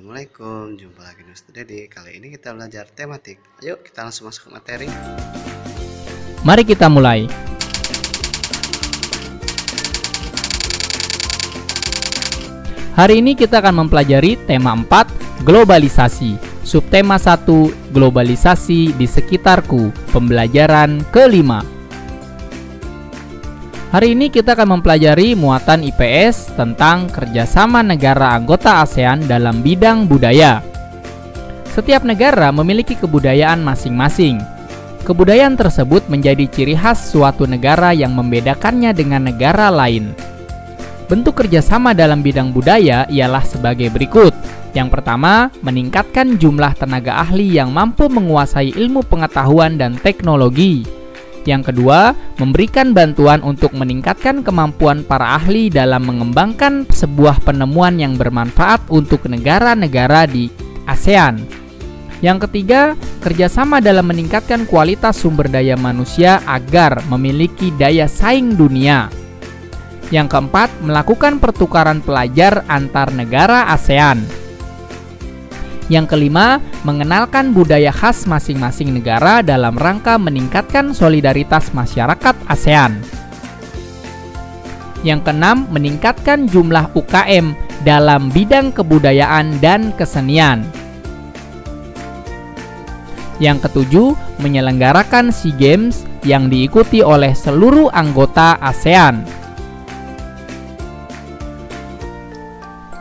Assalamualaikum, jumpa lagi di Ustaz Dedi. Kali ini kita belajar tematik. Ayo kita langsung masuk ke materi. Mari kita mulai. Hari ini kita akan mempelajari tema 4, globalisasi. Subtema 1, globalisasi di sekitarku. Pembelajaran kelima. Hari ini kita akan mempelajari muatan IPS tentang kerjasama negara anggota ASEAN dalam bidang budaya. Setiap negara memiliki kebudayaan masing-masing. Kebudayaan tersebut menjadi ciri khas suatu negara yang membedakannya dengan negara lain. Bentuk kerjasama dalam bidang budaya ialah sebagai berikut. Yang pertama, meningkatkan jumlah tenaga ahli yang mampu menguasai ilmu pengetahuan dan teknologi. Yang kedua, memberikan bantuan untuk meningkatkan kemampuan para ahli dalam mengembangkan sebuah penemuan yang bermanfaat untuk negara-negara di ASEAN. Yang ketiga, kerjasama dalam meningkatkan kualitas sumber daya manusia agar memiliki daya saing dunia. Yang keempat, melakukan pertukaran pelajar antar negara ASEAN. Yang kelima, mengenalkan budaya khas masing-masing negara dalam rangka meningkatkan solidaritas masyarakat ASEAN. Yang keenam, meningkatkan jumlah UKM dalam bidang kebudayaan dan kesenian. Yang ketujuh, menyelenggarakan SEA Games yang diikuti oleh seluruh anggota ASEAN.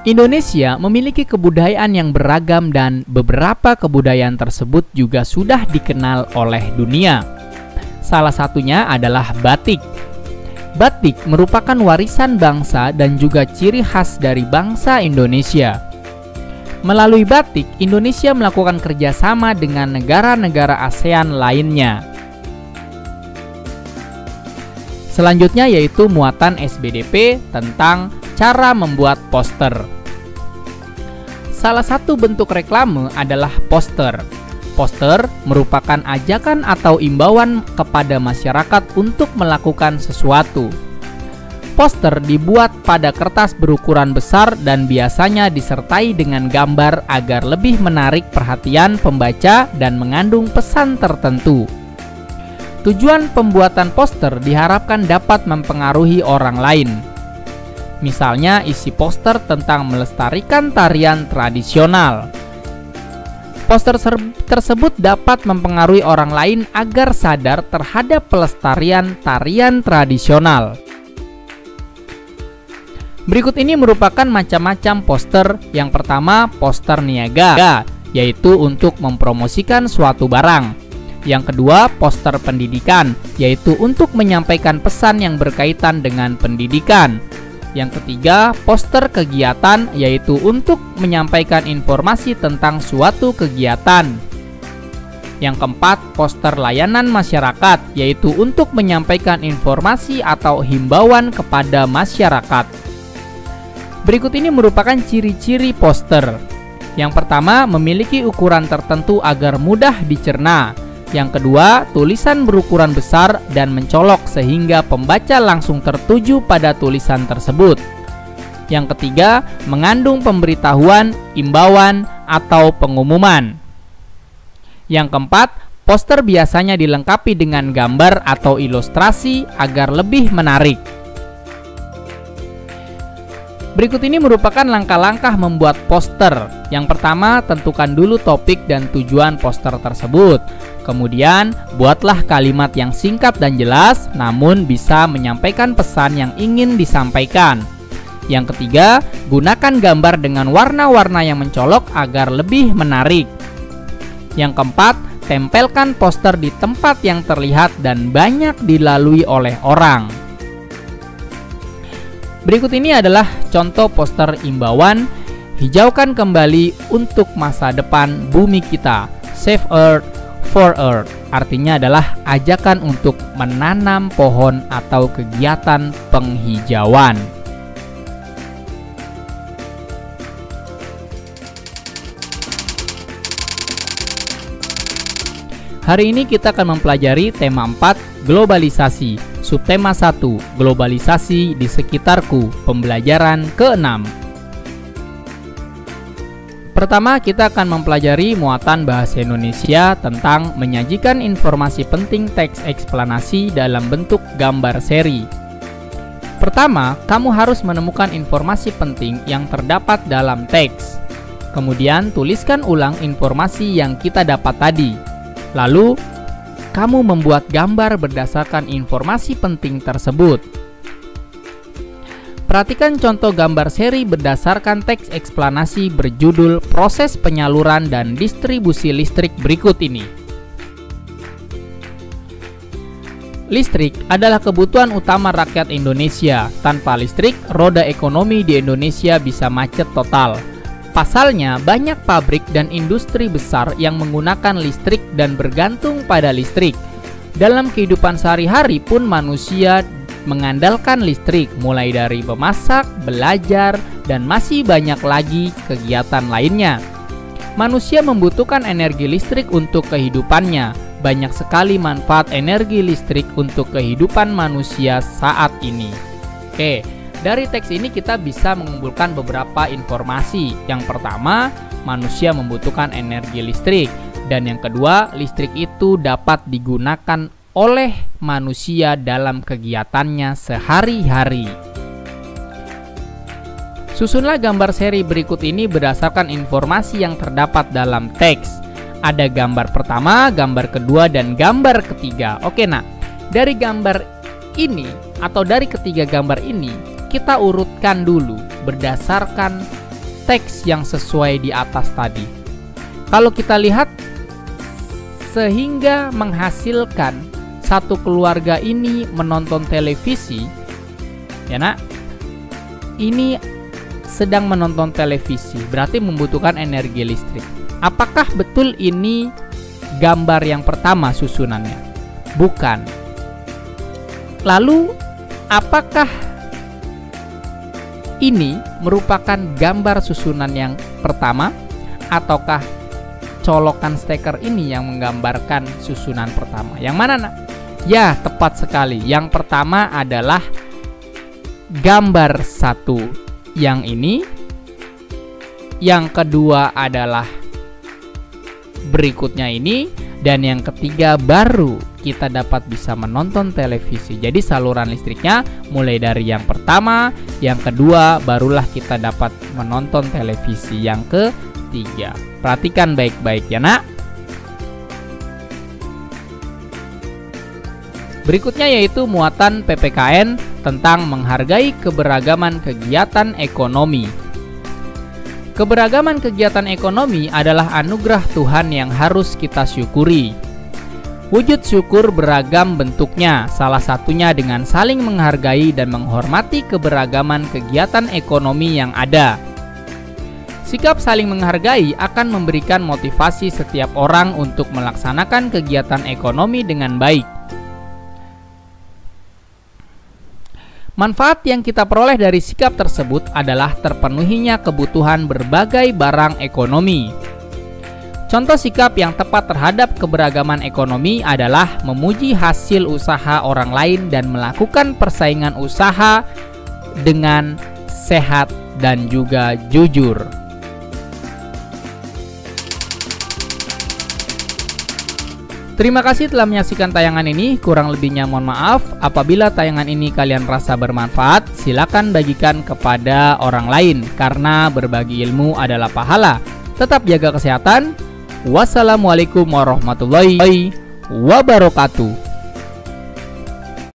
Indonesia memiliki kebudayaan yang beragam dan beberapa kebudayaan tersebut juga sudah dikenal oleh dunia. Salah satunya adalah batik. Batik merupakan warisan bangsa dan juga ciri khas dari bangsa Indonesia. Melalui batik, Indonesia melakukan kerjasama dengan negara-negara ASEAN lainnya. Selanjutnya yaitu muatan SBDP tentang cara membuat poster. Salah satu bentuk reklame adalah poster. Poster merupakan ajakan atau imbauan kepada masyarakat untuk melakukan sesuatu. Poster dibuat pada kertas berukuran besar dan biasanya disertai dengan gambar agar lebih menarik perhatian pembaca dan mengandung pesan tertentu. Tujuan pembuatan poster diharapkan dapat mempengaruhi orang lain. Misalnya isi poster tentang melestarikan tarian tradisional. Poster tersebut dapat mempengaruhi orang lain agar sadar terhadap pelestarian tarian tradisional. Berikut ini merupakan macam-macam poster. Yang pertama, poster niaga, yaitu untuk mempromosikan suatu barang. Yang kedua, poster pendidikan, yaitu untuk menyampaikan pesan yang berkaitan dengan pendidikan. Yang ketiga, poster kegiatan, yaitu untuk menyampaikan informasi tentang suatu kegiatan. Yang keempat, poster layanan masyarakat, yaitu untuk menyampaikan informasi atau himbauan kepada masyarakat. Berikut ini merupakan ciri-ciri poster. Yang pertama, memiliki ukuran tertentu agar mudah dicerna. Yang kedua, tulisan berukuran besar dan mencolok sehingga pembaca langsung tertuju pada tulisan tersebut. Yang ketiga, mengandung pemberitahuan, imbauan, atau pengumuman. Yang keempat, poster biasanya dilengkapi dengan gambar atau ilustrasi agar lebih menarik. Berikut ini merupakan langkah-langkah membuat poster. Yang pertama, tentukan dulu topik dan tujuan poster tersebut. Kemudian, buatlah kalimat yang singkat dan jelas, namun bisa menyampaikan pesan yang ingin disampaikan. Yang ketiga, gunakan gambar dengan warna-warna yang mencolok agar lebih menarik. Yang keempat, tempelkan poster di tempat yang terlihat dan banyak dilalui oleh orang. Berikut ini adalah contoh poster imbauan. Hijaukan kembali untuk masa depan bumi kita. Save Earth for Earth. Artinya adalah ajakan untuk menanam pohon atau kegiatan penghijauan. Hari ini kita akan mempelajari tema 4, globalisasi. Subtema 1, globalisasi di sekitarku. Pembelajaran ke-6. Pertama, kita akan mempelajari muatan bahasa Indonesia tentang menyajikan informasi penting teks eksplanasi dalam bentuk gambar seri. Pertama, kamu harus menemukan informasi penting yang terdapat dalam teks. Kemudian, tuliskan ulang informasi yang kita dapat tadi. Lalu, kamu membuat gambar berdasarkan informasi penting tersebut. Perhatikan contoh gambar seri berdasarkan teks eksplanasi berjudul Proses Penyaluran dan Distribusi Listrik berikut ini. Listrik adalah kebutuhan utama rakyat Indonesia. Tanpa listrik, roda ekonomi di Indonesia bisa macet total. Pasalnya, banyak pabrik dan industri besar yang menggunakan listrik dan bergantung pada listrik. Dalam kehidupan sehari-hari pun manusia mengandalkan listrik, mulai dari memasak, belajar, dan masih banyak lagi kegiatan lainnya. Manusia membutuhkan energi listrik untuk kehidupannya. Banyak sekali manfaat energi listrik untuk kehidupan manusia saat ini. Oke, dari teks ini kita bisa mengumpulkan beberapa informasi. Yang pertama, manusia membutuhkan energi listrik. Dan yang kedua, listrik itu dapat digunakan oleh manusia dalam kegiatannya sehari-hari. Susunlah gambar seri berikut ini berdasarkan informasi yang terdapat dalam teks. Ada gambar pertama, gambar kedua, dan gambar ketiga. Oke, nah, dari gambar ini atau dari ketiga gambar ini, kita urutkan dulu berdasarkan teks yang sesuai di atas tadi. Kalau kita lihat, sehingga menghasilkan satu keluarga ini menonton televisi, ya nak, ini sedang menonton televisi, berarti membutuhkan energi listrik. Apakah betul ini gambar yang pertama susunannya? Bukan. Lalu, apakah ini merupakan gambar susunan yang pertama, ataukah colokan steker ini yang menggambarkan susunan pertama? Yang mana, nak? Ya, tepat sekali. Yang pertama adalah gambar satu yang ini. Yang kedua adalah berikutnya ini. Dan yang ketiga baru kita dapat bisa menonton televisi. Jadi saluran listriknya mulai dari yang pertama, yang kedua, barulah kita dapat menonton televisi yang ketiga. Perhatikan baik-baik ya, nak. Berikutnya yaitu muatan PPKN tentang menghargai keberagaman kegiatan ekonomi. Keberagaman kegiatan ekonomi adalah anugerah Tuhan yang harus kita syukuri. Wujud syukur beragam bentuknya, salah satunya dengan saling menghargai dan menghormati keberagaman kegiatan ekonomi yang ada. Sikap saling menghargai akan memberikan motivasi setiap orang untuk melaksanakan kegiatan ekonomi dengan baik. Manfaat yang kita peroleh dari sikap tersebut adalah terpenuhinya kebutuhan berbagai barang ekonomi. Contoh sikap yang tepat terhadap keberagaman ekonomi adalah memuji hasil usaha orang lain dan melakukan persaingan usaha dengan sehat dan juga jujur. Terima kasih telah menyaksikan tayangan ini. Kurang lebihnya mohon maaf. Apabila tayangan ini kalian rasa bermanfaat, silakan bagikan kepada orang lain, karena berbagi ilmu adalah pahala. Tetap jaga kesehatan. Wassalamualaikum warahmatullahi wabarakatuh.